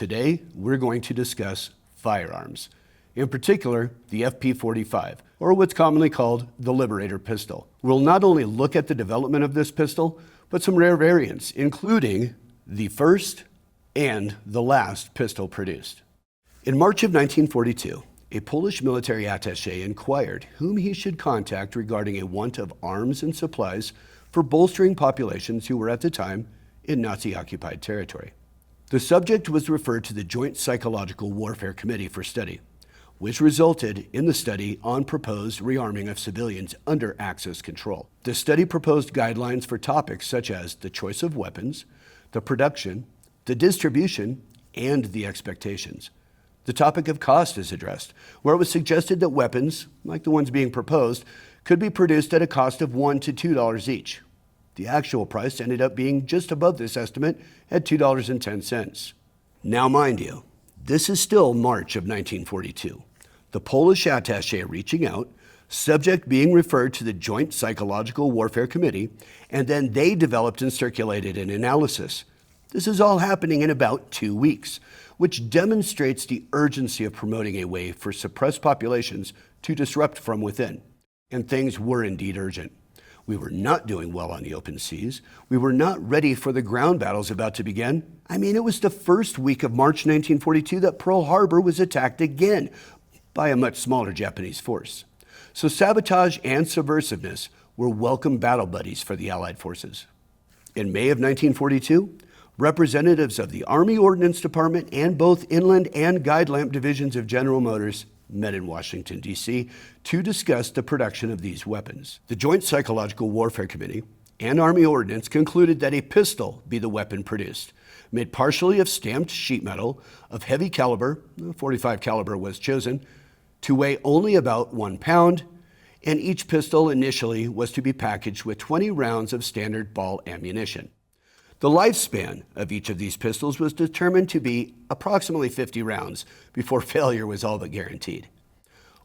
Today, we're going to discuss firearms, in particular, the FP-45, or what's commonly called the Liberator Pistol. We'll not only look at the development of this pistol, but some rare variants, including the first and the last pistol produced. In March of 1942, a Polish military attaché inquired whom he should contact regarding a want of arms and supplies for bolstering populations who were at the time in Nazi-occupied territory. The subject was referred to the Joint Psychological Warfare Committee for study, which resulted in the study on proposed rearming of civilians under Axis control. The study proposed guidelines for topics such as the choice of weapons, the production, the distribution, and the expectations. The topic of cost is addressed, where it was suggested that weapons, like the ones being proposed, could be produced at a cost of $1 to $2 each. The actual price ended up being just above this estimate at $2.10. Now, mind you, this is still March of 1942. The Polish attaché reaching out, subject being referred to the Joint Psychological Warfare Committee, and then they developed and circulated an analysis. This is all happening in about 2 weeks, which demonstrates the urgency of promoting a way for suppressed populations to disrupt from within. And things were indeed urgent. We were not doing well on the open seas. We were not ready for the ground battles about to begin. It was the first week of March 1942 that Pearl Harbor was attacked again by a much smaller Japanese force. So sabotage and subversiveness were welcome battle buddies for the Allied forces. In May of 1942, representatives of the Army Ordnance Department and both Inland and Guide Lamp divisions of General Motors met in Washington, D.C. to discuss the production of these weapons. The Joint Psychological Warfare Committee and Army Ordnance concluded that a pistol be the weapon produced, made partially of stamped sheet metal of heavy caliber, 45 caliber was chosen, to weigh only about 1 pound, and each pistol initially was to be packaged with 20 rounds of standard ball ammunition. The lifespan of each of these pistols was determined to be approximately 50 rounds before failure was all but guaranteed.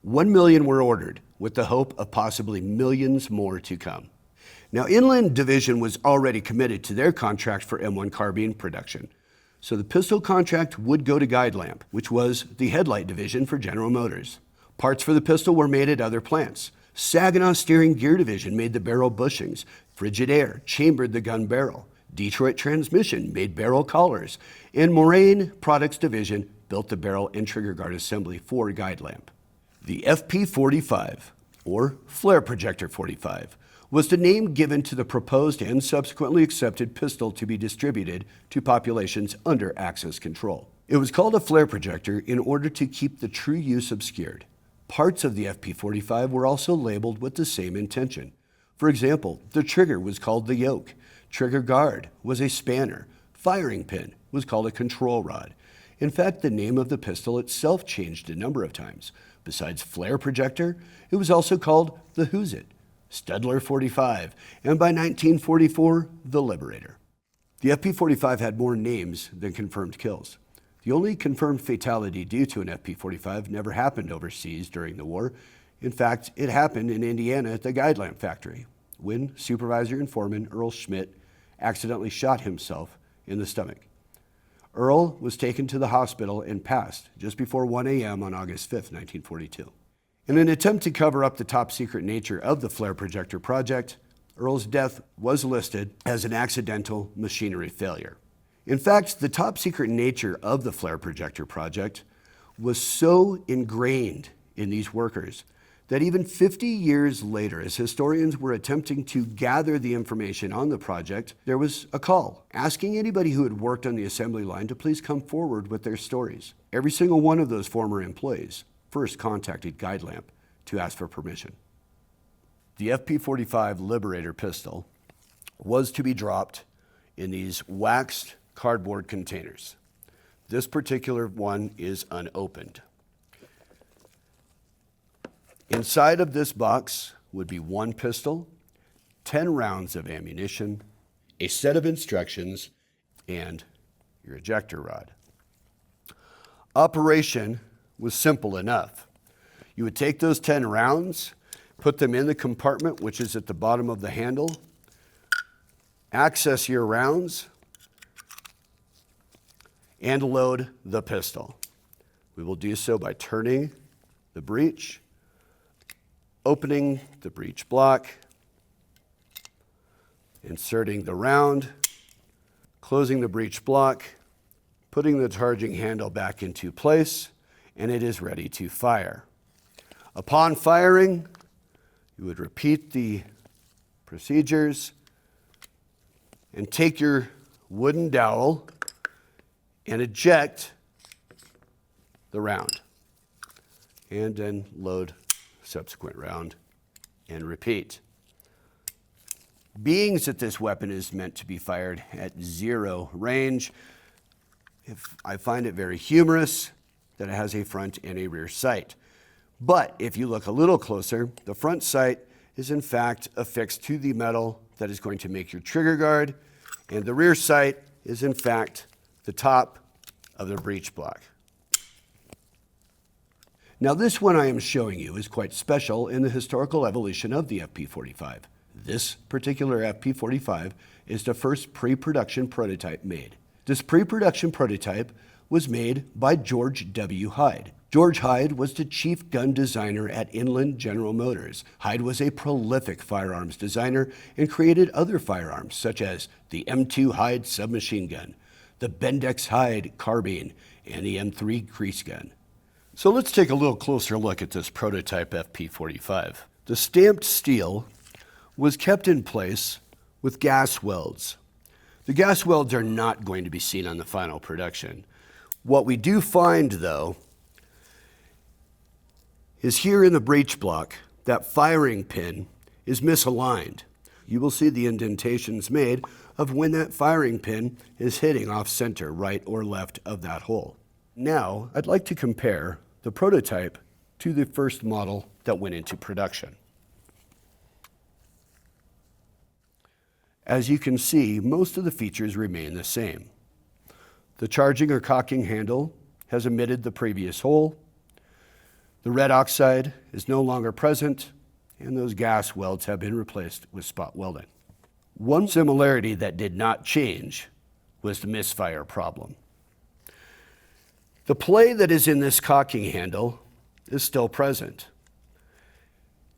1 million were ordered, with the hope of possibly millions more to come. Now, Inland Division was already committed to their contract for M1 carbine production, so the pistol contract would go to Guide Lamp, which was the headlight division for General Motors. Parts for the pistol were made at other plants. Saginaw Steering Gear Division made the barrel bushings. Frigidaire chambered the gun barrel. Detroit Transmission made barrel collars, and Moraine Products Division built the barrel and trigger guard assembly for Guide Lamp. The FP-45, or Flare Projector 45, was the name given to the proposed and subsequently accepted pistol to be distributed to populations under Axis control. It was called a flare projector in order to keep the true use obscured. Parts of the FP-45 were also labeled with the same intention. For example, the trigger was called the yoke. Trigger guard was a spanner. Firing pin was called a control rod. In fact, the name of the pistol itself changed a number of times. Besides flare projector, it was also called the Who's It, Studler 45, and by 1944, the Liberator. The FP-45 had more names than confirmed kills. The only confirmed fatality due to an FP-45 never happened overseas during the war. In fact, it happened in Indiana at the Guide Lamp factory, when supervisor and foreman Earl Schmidt accidentally shot himself in the stomach. Earl was taken to the hospital and passed just before 1 a.m. on August 5, 1942. In an attempt to cover up the top-secret nature of the flare projector project, Earl's death was listed as an accidental machinery failure. In fact, the top-secret nature of the flare projector project was so ingrained in these workers that even 50 years later, as historians were attempting to gather the information on the project, there was a call asking anybody who had worked on the assembly line to please come forward with their stories. Every single one of those former employees first contacted Guide Lamp to ask for permission. The FP-45 Liberator Pistol was to be dropped in these waxed cardboard containers. This particular one is unopened. Inside of this box would be 1 pistol, 10 rounds of ammunition, a set of instructions, and your ejector rod. Operation was simple enough. You would take those 10 rounds, put them in the compartment, which is at the bottom of the handle, access your rounds, and load the pistol. We will do so by turning the breech, opening the breech block, inserting the round, closing the breech block, putting the charging handle back into place, and it is ready to fire. Upon firing, you would repeat the procedures and take your wooden dowel and eject the round, and then load subsequent round and repeat. Being that this weapon is meant to be fired at 0 range, I find it very humorous that it has a front and a rear sight. But if you look a little closer, the front sight is in fact affixed to the metal that is going to make your trigger guard, and the rear sight is in fact the top of the breech block. Now this one I am showing you is quite special in the historical evolution of the FP-45. This particular FP-45 is the first pre-production prototype made. This pre-production prototype was made by George W. Hyde. George Hyde was the chief gun designer at Inland General Motors. Hyde was a prolific firearms designer and created other firearms such as the M2 Hyde submachine gun, the Bendix Hyde carbine, and the M3 crease gun. So let's take a little closer look at this prototype FP-45. The stamped steel was kept in place with gas welds. The gas welds are not going to be seen on the final production. What we do find, though, is here in the breech block, that firing pin is misaligned. You will see the indentations made of when that firing pin is hitting off center, right or left of that hole. Now, I'd like to compare the prototype to the first model that went into production. As you can see, most of the features remain the same. The charging or cocking handle has omitted the previous hole. The red oxide is no longer present, and those gas welds have been replaced with spot welding. One similarity that did not change was the misfire problem. The play that is in this cocking handle is still present.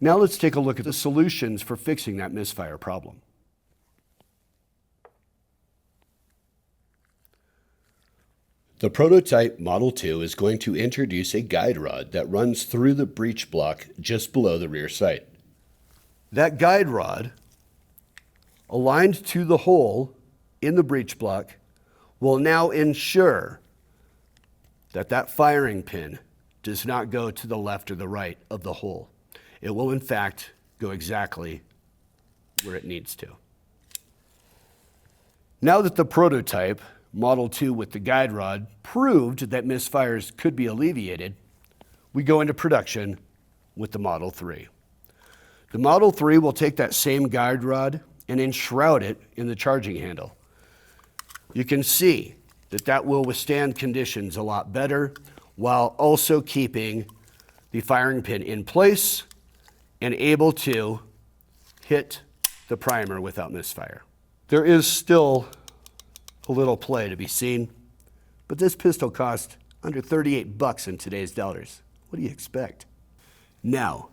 Now let's take a look at the solutions for fixing that misfire problem. The prototype Model 2 is going to introduce a guide rod that runs through the breech block just below the rear sight. That guide rod, aligned to the hole in the breech block, will now ensure that that firing pin does not go to the left or the right of the hole. It will in fact go exactly where it needs to. Now that the prototype Model 2 with the guide rod proved that misfires could be alleviated, we go into production with the Model 3. The Model 3 will take that same guide rod and enshroud it in the charging handle. You can see that that will withstand conditions a lot better while also keeping the firing pin in place and able to hit the primer without misfire. There is still a little play to be seen, but this pistol cost under 38 bucks in today's dollars. What do you expect? Now,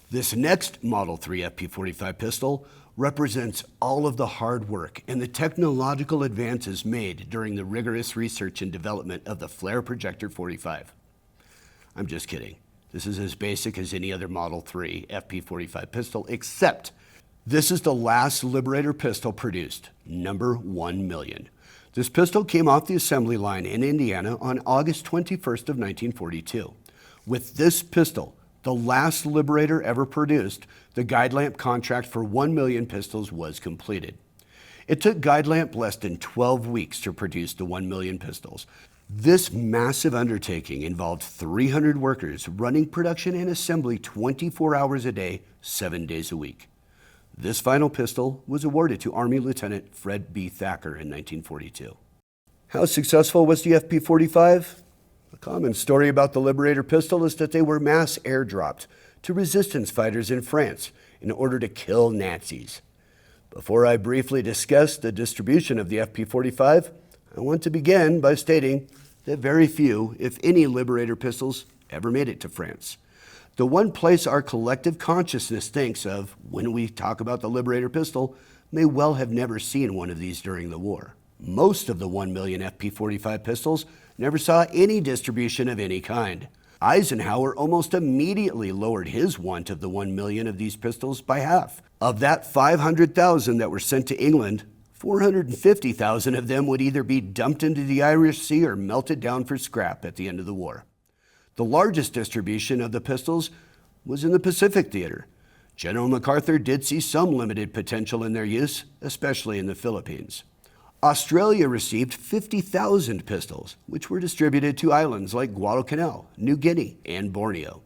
this next Model 3 FP-45 pistol represents all of the hard work and the technological advances made during the rigorous research and development of the Flare Projector 45. I'm just kidding. This is as basic as any other Model 3 FP-45 pistol, except this is the last Liberator pistol produced, number 1 million. This pistol came off the assembly line in Indiana on August 21st of 1942. With this pistol, the last Liberator ever produced, the Guide Lamp contract for 1 million pistols was completed. It took Guide Lamp less than 12 weeks to produce the 1 million pistols. This massive undertaking involved 300 workers running production and assembly 24 hours a day, 7 days a week. This final pistol was awarded to Army Lieutenant Fred B. Thacker in 1942. How successful was the FP-45? A common story about the Liberator pistol is that they were mass airdropped to resistance fighters in France in order to kill Nazis. Before I briefly discuss the distribution of the FP-45, I want to begin by stating that very few, if any, Liberator pistols ever made it to France. The one place our collective consciousness thinks of when we talk about the Liberator pistol may well have never seen one of these during the war. Most of the 1 million FP-45 pistols never saw any distribution of any kind. Eisenhower almost immediately lowered his want of the 1 million of these pistols by half. Of that 500,000 that were sent to England, 450,000 of them would either be dumped into the Irish Sea or melted down for scrap at the end of the war. The largest distribution of the pistols was in the Pacific Theater. General MacArthur did see some limited potential in their use, especially in the Philippines. Australia received 50,000 pistols, which were distributed to islands like Guadalcanal, New Guinea, and Borneo.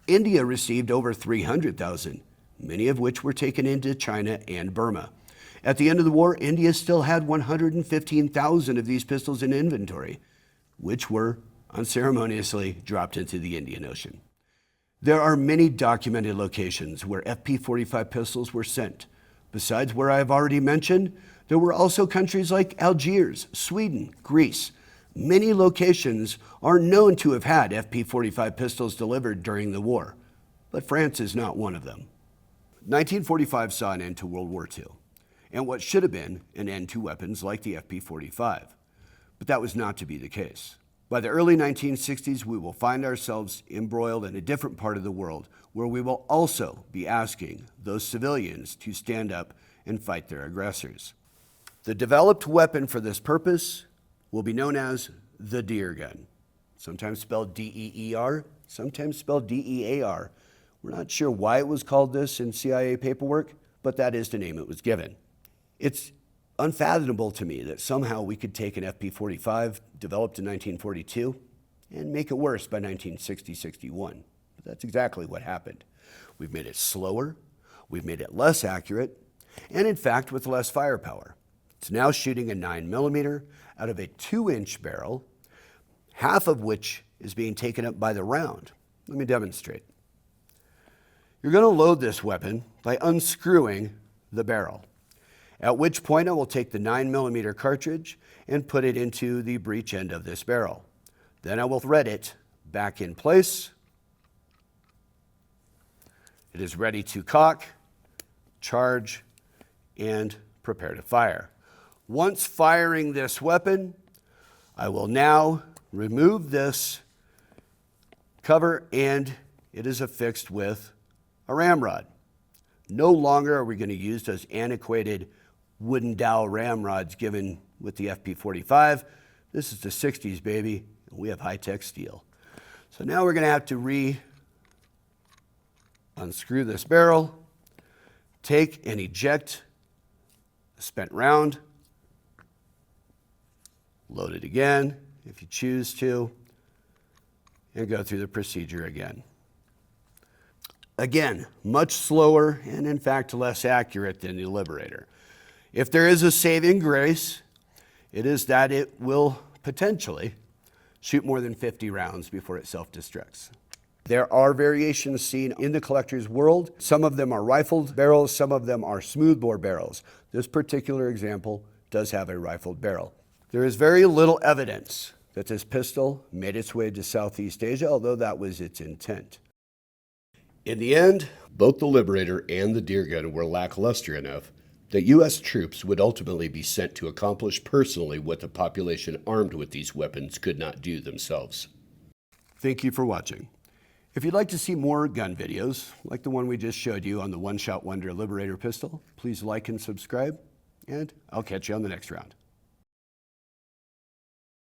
India received over 300,000, many of which were taken into China and Burma. At the end of the war, India still had 115,000 of these pistols in inventory, which were unceremoniously dropped into the Indian Ocean. There are many documented locations where FP-45 pistols were sent. Besides where I have already mentioned, there were also countries like Algiers, Sweden, Greece. Many locations are known to have had FP-45 pistols delivered during the war, but France is not one of them. 1945 saw an end to World War II, and what should have been an end to weapons like the FP-45. But that was not to be the case. By the early 1960s, we will find ourselves embroiled in a different part of the world where we will also be asking those civilians to stand up and fight their aggressors. The developed weapon for this purpose will be known as the deer gun, sometimes spelled D-E-E-R, sometimes spelled D-E-A-R. We're not sure why it was called this in CIA paperwork, but that is the name it was given. It's unfathomable to me that somehow we could take an FP-45 developed in 1942 and make it worse by 1960-61. But that's exactly what happened. We've made it slower, we've made it less accurate, and in fact with less firepower. It's now shooting a 9mm out of a 2-inch barrel, half of which is being taken up by the round. Let me demonstrate. You're going to load this weapon by unscrewing the barrel, at which point I will take the 9mm cartridge and put it into the breech end of this barrel. Then I will thread it back in place. It is ready to cock, charge, and prepare to fire. Once firing this weapon, I will now remove this cover and it is affixed with a ramrod. No longer are we going to use those antiquated wooden dowel ramrods given with the FP-45. This is the 60s, baby, and we have high-tech steel. So now we're going to have to unscrew this barrel, take and eject the spent round, load it again if you choose to, and go through the procedure again. Again, much slower and in fact less accurate than the Liberator. If there is a saving grace, it is that it will potentially shoot more than 50 rounds before it self-destructs. There are variations seen in the collector's world. Some of them are rifled barrels, some of them are smoothbore barrels. This particular example does have a rifled barrel. There is very little evidence that this pistol made its way to Southeast Asia, although that was its intent. In the end, both the Liberator and the deer gun were lackluster enough that U.S. troops would ultimately be sent to accomplish personally what the population armed with these weapons could not do themselves. Thank you for watching. If you'd like to see more gun videos, like the one we just showed you on the one-shot wonder Liberator pistol, please like and subscribe, and I'll catch you on the next round.